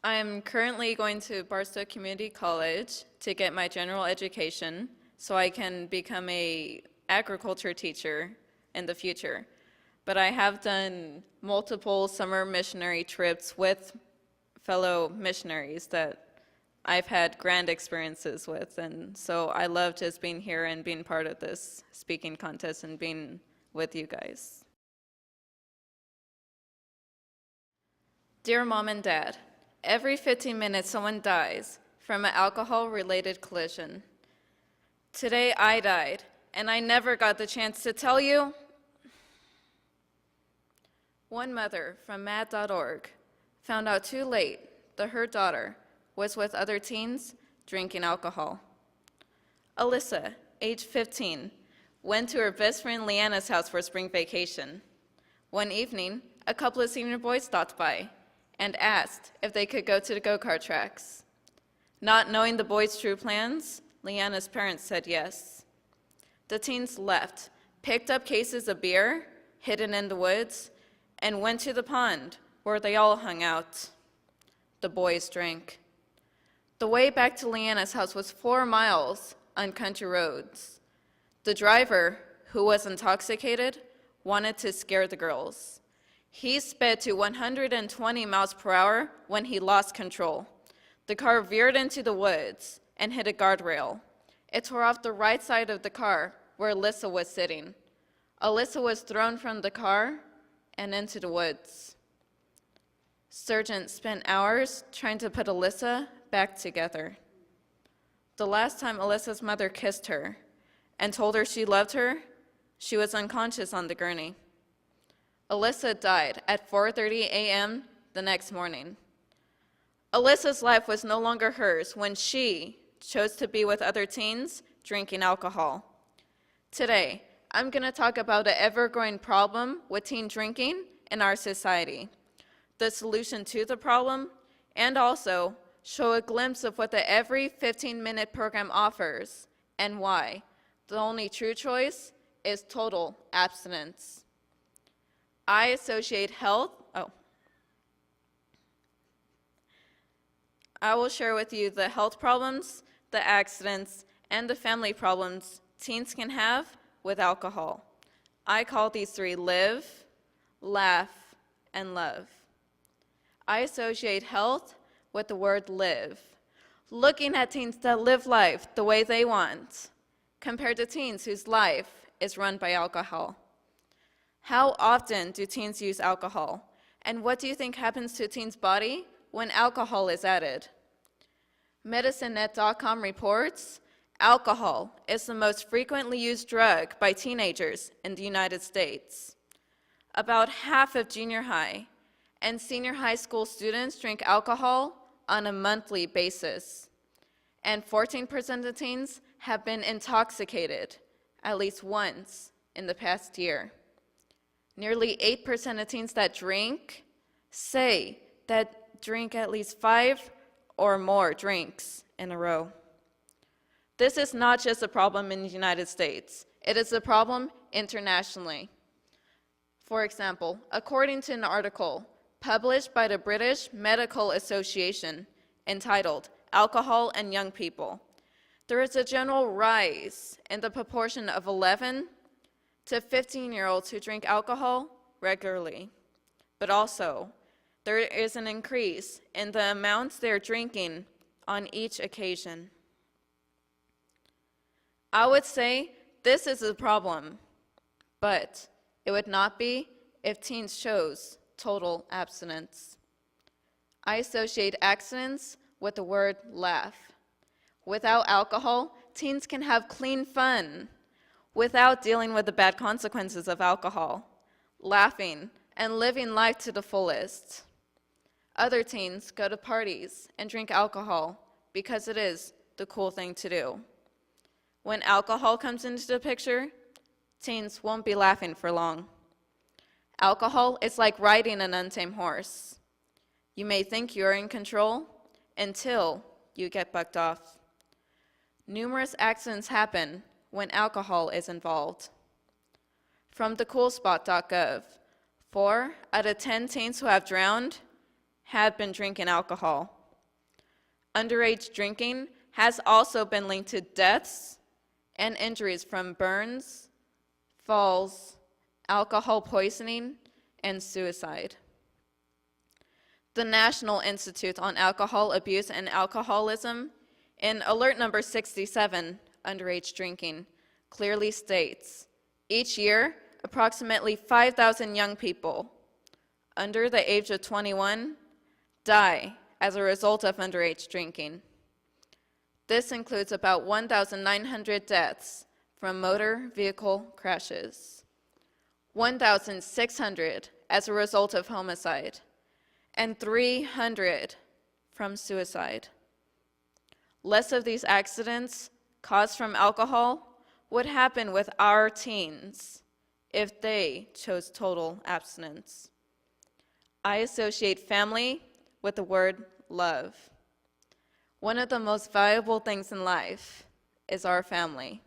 I'm currently going to Barstow Community College to get my general education so I can become a agriculture teacher in the future. But I have done multiple summer missionary trips with fellow missionaries that I've had grand experiences with, and so I love just being here and being part of this speaking contest and being with you guys. Dear Mom and Dad, every 15 minutes someone dies from an alcohol-related collision. Today I died, and I never got the chance to tell you. One mother from mad.org found out too late that her daughter was with other teens drinking alcohol. Alyssa, age 15, went to her best friend Leanna's house for spring vacation. One evening, a couple of senior boys stopped by and asked if they could go to the go-kart tracks. Not knowing the boys' true plans, Leanna's parents said yes. The teens left, picked up cases of beer hidden in the woods, and went to the pond where they all hung out. The boys drank. The way back to Leanna's house was 4 miles on country roads. The driver, who was intoxicated, wanted to scare the girls. He sped to 120 miles per hour when he lost control. The car veered into the woods and hit a guardrail. It tore off the right side of the car where Alyssa was sitting. Alyssa was thrown from the car and into the woods. Surgeons spent hours trying to put Alyssa back together. The last time Alyssa's mother kissed her and told her she loved her, she was unconscious on the gurney. Alyssa died at 4:30 a.m. the next morning. Alyssa's life was no longer hers when she chose to be with other teens drinking alcohol. Today, I'm going to talk about an ever-growing problem with teen drinking in our society, the solution to the problem, and also show a glimpse of what the Every 15-Minute program offers and why the only true choice is total abstinence. I associate I will share with you the health problems, the accidents, and the family problems teens can have with alcohol. I call these 3 live, laugh, and love. I associate health with the word live, looking at teens that live life the way they want, compared to teens whose life is run by alcohol. How often do teens use alcohol? And what do you think happens to a teen's body when alcohol is added? MedicineNet.com reports alcohol is the most frequently used drug by teenagers in the United States. About half of junior high and senior high school students drink alcohol on a monthly basis. And 14% of teens have been intoxicated at least once in the past year. Nearly 8% of teens that drink say that drink at least 5 or more drinks in a row. This is not just a problem in the United States. It is a problem internationally. For example, according to an article published by the British Medical Association entitled Alcohol and Young People, there is a general rise in the proportion of 11 to 15-year-olds who drink alcohol regularly. But also, there is an increase in the amounts they're drinking on each occasion. I would say this is a problem, but it would not be if teens chose total abstinence. I associate abstinence with the word laugh. Without alcohol, teens can have clean fun without dealing with the bad consequences of alcohol, laughing and living life to the fullest. Other teens go to parties and drink alcohol because it is the cool thing to do. When alcohol comes into the picture, teens won't be laughing for long. Alcohol is like riding an untamed horse. You may think you're in control until you get bucked off. Numerous accidents happen when alcohol is involved. From thecoolspot.gov, 4 out of 10 teens who have drowned had been drinking alcohol. Underage drinking has also been linked to deaths and injuries from burns, falls, alcohol poisoning, and suicide. The National Institute on Alcohol Abuse and Alcoholism, in Alert Number 67, Underage Drinking, clearly states, each year, approximately 5,000 young people under the age of 21 die as a result of underage drinking. This includes about 1,900 deaths from motor vehicle crashes, 1,600 as a result of homicide, and 300 from suicide. Less of these accidents caused from alcohol would happen with our teens if they chose total abstinence. I associate family with the word love. One of the most valuable things in life is our family.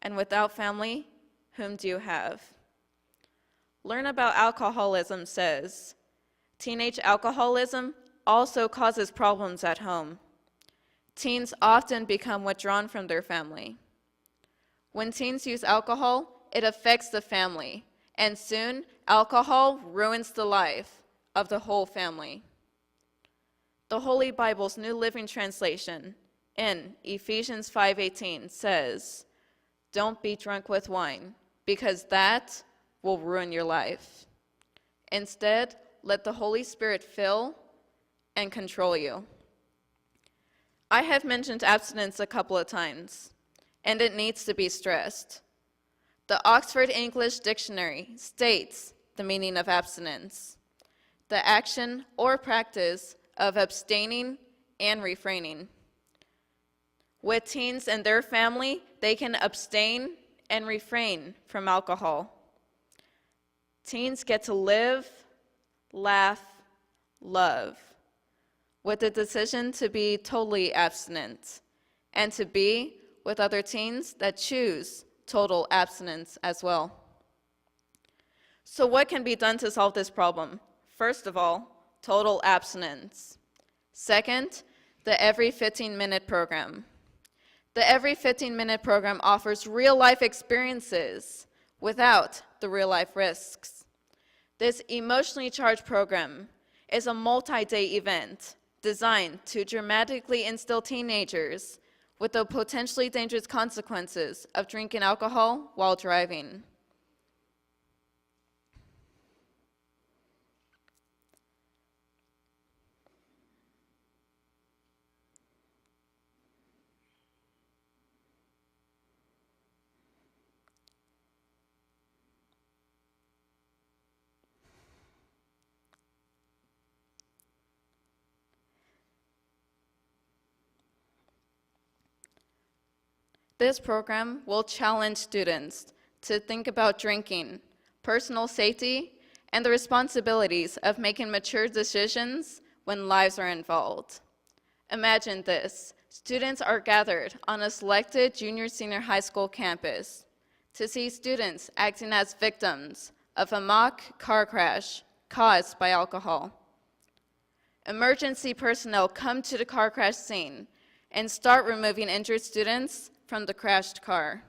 And without family, whom do you have? Learn About Alcoholism says, teenage alcoholism also causes problems at home. Teens often become withdrawn from their family. When teens use alcohol, it affects the family, and soon alcohol ruins the life of the whole family. The Holy Bible's New Living Translation in Ephesians 5:18 says, "Don't be drunk with wine, because that will ruin your life. Instead, let the Holy Spirit fill and control you." I have mentioned abstinence a couple of times, and it needs to be stressed. The Oxford English Dictionary states the meaning of abstinence: the action or practice of abstaining and refraining. With teens and their family, they can abstain and refrain from alcohol. Teens get to live, laugh, love, with the decision to be totally abstinent, and to be with other teens that choose total abstinence as well. So what can be done to solve this problem? First of all, total abstinence. Second, the Every 15-Minute program. The Every 15-Minute program offers real-life experiences without the real-life risks. This emotionally charged program is a multi-day event designed to dramatically instill teenagers with the potentially dangerous consequences of drinking alcohol while driving. This program will challenge students to think about drinking, personal safety, and the responsibilities of making mature decisions when lives are involved. Imagine this: students are gathered on a selected junior-senior high school campus to see students acting as victims of a mock car crash caused by alcohol. Emergency personnel come to the car crash scene and start removing injured students from the crashed car.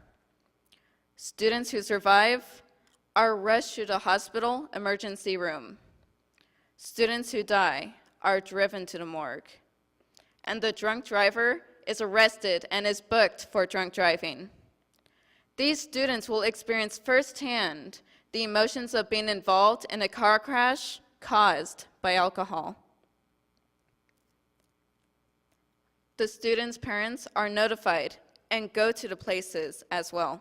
Students who survive are rushed to the hospital emergency room. Students who die are driven to the morgue. And the drunk driver is arrested and is booked for drunk driving. These students will experience firsthand the emotions of being involved in a car crash caused by alcohol. The students' parents are notified and go to the places as well.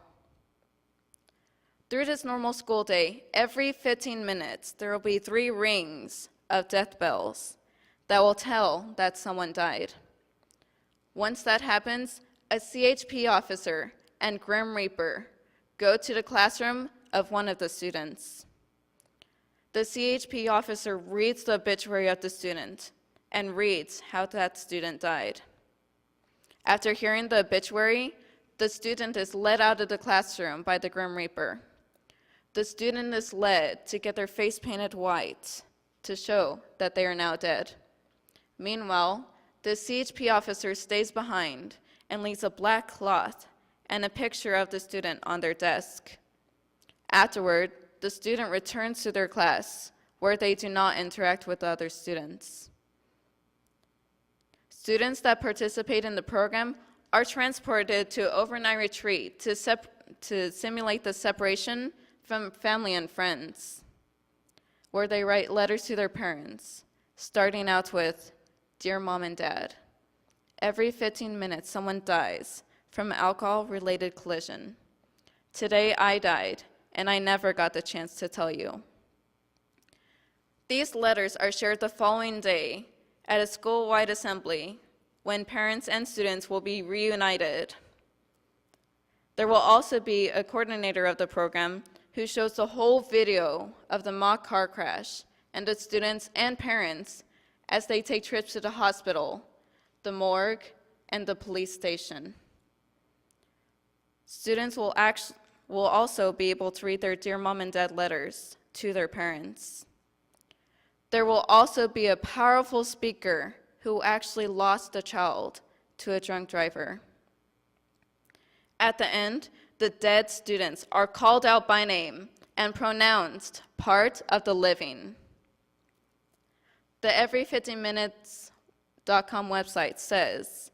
Through this normal school day, every 15 minutes, there will be 3 rings of death bells that will tell that someone died. Once that happens, a CHP officer and Grim Reaper go to the classroom of one of the students. The CHP officer reads the obituary of the student and reads how that student died. After hearing the obituary, the student is led out of the classroom by the Grim Reaper. The student is led to get their face painted white to show that they are now dead. Meanwhile, the CHP officer stays behind and leaves a black cloth and a picture of the student on their desk. Afterward, the student returns to their class, where they do not interact with other students. Students that participate in the program are transported to overnight retreat to simulate the separation from family and friends, where they write letters to their parents, starting out with, "Dear Mom and Dad, every 15 minutes someone dies from alcohol-related collision. Today I died, and I never got the chance to tell you." These letters are shared the following day at a school-wide assembly when parents and students will be reunited. There will also be a coordinator of the program who shows the whole video of the mock car crash and the students and parents as they take trips to the hospital, the morgue, and the police station. Students will also be able to read their Dear Mom and Dad letters to their parents. There will also be a powerful speaker who actually lost a child to a drunk driver. At the end, the dead students are called out by name and pronounced part of the living. The every15minutes.com website says,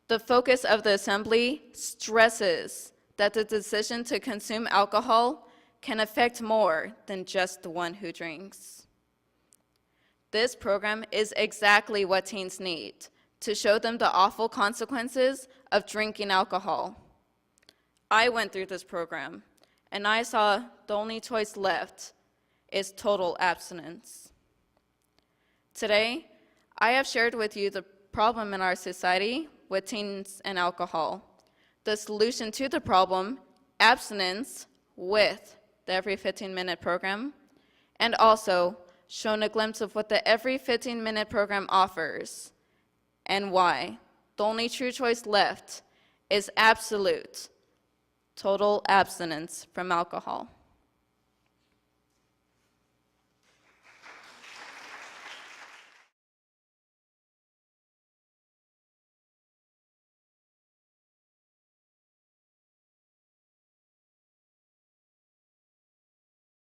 "The focus of the assembly stresses that the decision to consume alcohol can affect more than just the one who drinks." This program is exactly what teens need to show them the awful consequences of drinking alcohol. I went through this program, and I saw the only choice left is total abstinence. Today, I have shared with you the problem in our society with teens and alcohol, the solution to the problem, abstinence, with the Every 15-Minute program, and also shown a glimpse of what the Every 15-Minute program offers and why the only true choice left is absolute, total abstinence from alcohol.